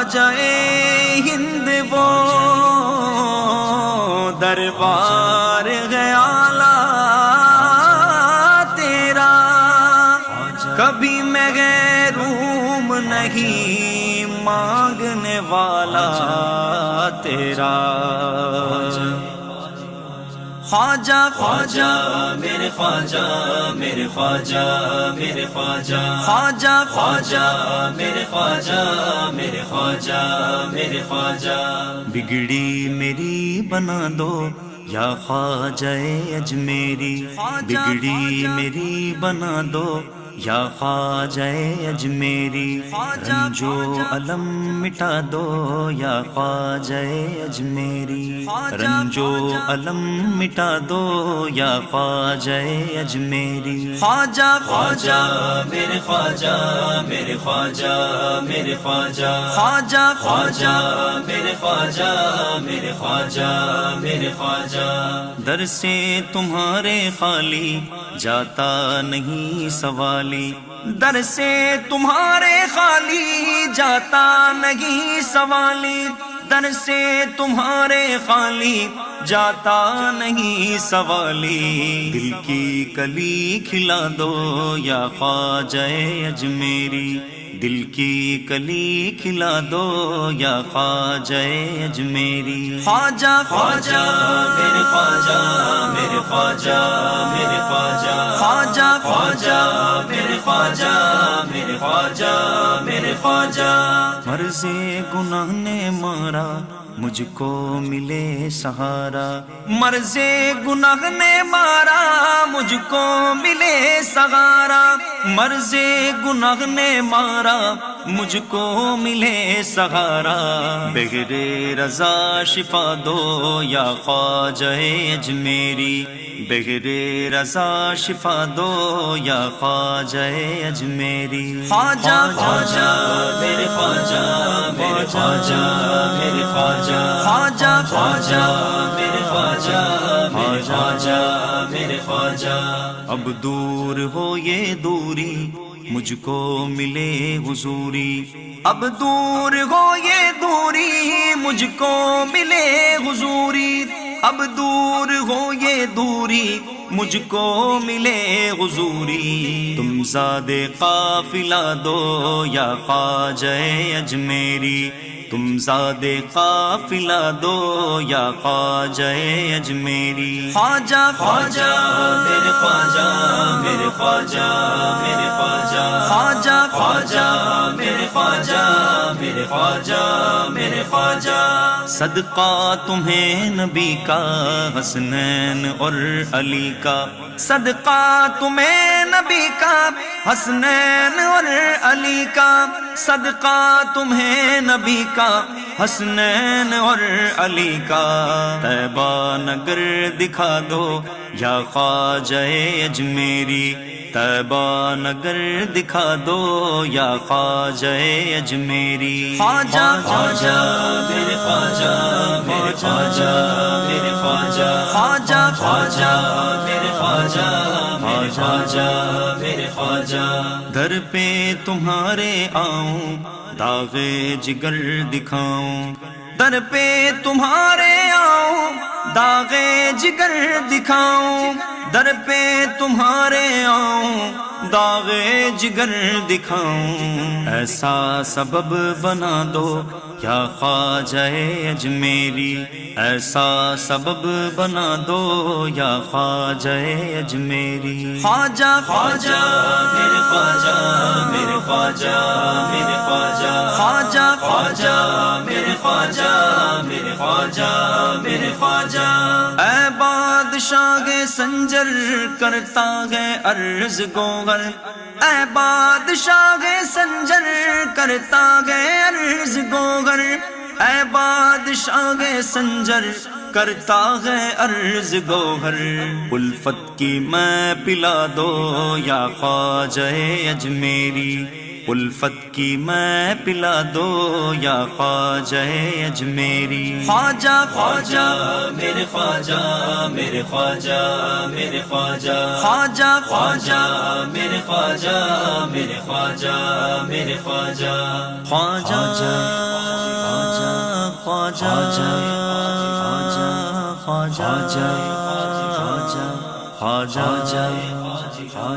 خواجہ ہند وہ دربار گیالا تیرا، کبھی محروم نہیں مانگنے والا تیرا۔ خواجہ خواجہ میرے خواجہ میرے خواجہ میرے خواجہ، خواجہ خواجہ میرے خواجہ میرے خواجہ میرے خواجہ، بگڑی میری بنا دو یا خواجہ اجمیری، بگڑی میری بنا دو یا خواجہ اجمیری، رنج و الم مٹا دو یا خواجہ اجمیری، رنج و الم مٹا دو یا خواجہ اجمیری۔ خواجہ خواجہ میرے خواجہ میرے خواجہ میرے خواجہ، خواجہ خواجہ میرے خواجہ میرے خواجہ میرے خواجہ، در سے تمہارے خالی جاتا نہیں سوالی، در سے تمہارے خالی جاتا نہیں سوالی، در سے تمہارے خالی جاتا نہیں سوالی، دل کی کلی کھلا دو یا خواجہ اجمیری، دل کی کلی کھلا دو یا خواجہ اجمیری۔ خواجہ خواجہ میرے خواجہ میرے خواجہ میرے خواجہ، خواجہ خواجہ میرے خواجہ میرے خواجہ میرے خواجہ، مرض گناہ نے مارا مجھ کو ملے سہارا، مرض گناہ نے مارا مجھ کو ملے سہارا، مرض گناہ نے مارا مجھ کو ملے سہارا، بغیر رضا شفا دو یا خواجہ اجمیری، بغیر رضا شفا دو یا خواجہ اجمیری۔ خواجہ خواجہ میرے خواجہ میرے خواجہ میرے خواجہ، خواجہ خواجہ میرے خواجہ میرے خواجہ میرے خواجہ، اب دور ہو یہ دوری مجھ کو ملے حضوری، اب دور ہو یہ دوری مجھ کو ملے حضوری، اب دور ہو یہ دوری مجھ کو ملے حضوری، تم زاد قافلہ دو یا خواجہ اجمیری، تم زاد قافلہ دو یا خواجہ اجمیری۔ خواجہ خواجہ میرے خواجہ میرے خواجہ میرے خواجہ، خواجہ خواجہ میرے خواجہ میرے خواجہ میرے خواجہ، صدقہ تمہیں نبی کا حسنین اور علی کا، صدقہ تمہیں نبی کا حسنین اور علی کا، صدقہ تمہیں نبی کا حسنین اور علی کا، طیبہ نگر دکھا دو یا خواجہ اجمیری، طیبہ نگر دکھا دو یا خواجہ اجمیری۔ خواجہ خواجہ میرے خواجہ میرے خواجہ میرے خواجہ، خواجہ خواجہ میرے خواجہ میرے خواجہ میرے خواجہ، در پہ تمہارے آؤں داغ جگر دکھاؤں، در پہ تمہارے آؤں داغ جگر دکھاؤں، در پہ تمہارے آؤں داغ جگر دکھاؤں، ایسا سبب بنا دو یا خواجہ اجمیری، ایسا سبب بنا دو یا خواجہ اجمیری۔ خواجہ خواجہ میرے خواجہ میرے خواجہ میرے خواجہ، خواجہ خواجہ میرے خواجہ میرے خواجہ میرے خواجہ، اے بادشاہ سنجر کرتا ہے عرض گوہر، اے بادشاہ سنجر کرتا ہے عرض گوہر، اے بادشاہ سنجر کرتا ہے عرض گوہر، الفت کی میں پلا دو یا خواجہ اجمیری، الفت کی میں پلا دو یا خواجہ اجمیری۔ خواجہ خواجہ میرے خواجہ میرے خواجہ میرے خواجہ، خواجہ خواجہ میرے خواجہ میرے خواجہ میرے خواجہ، خواجہ خواجہ خواجہ خواجہ خواجہ خواجہ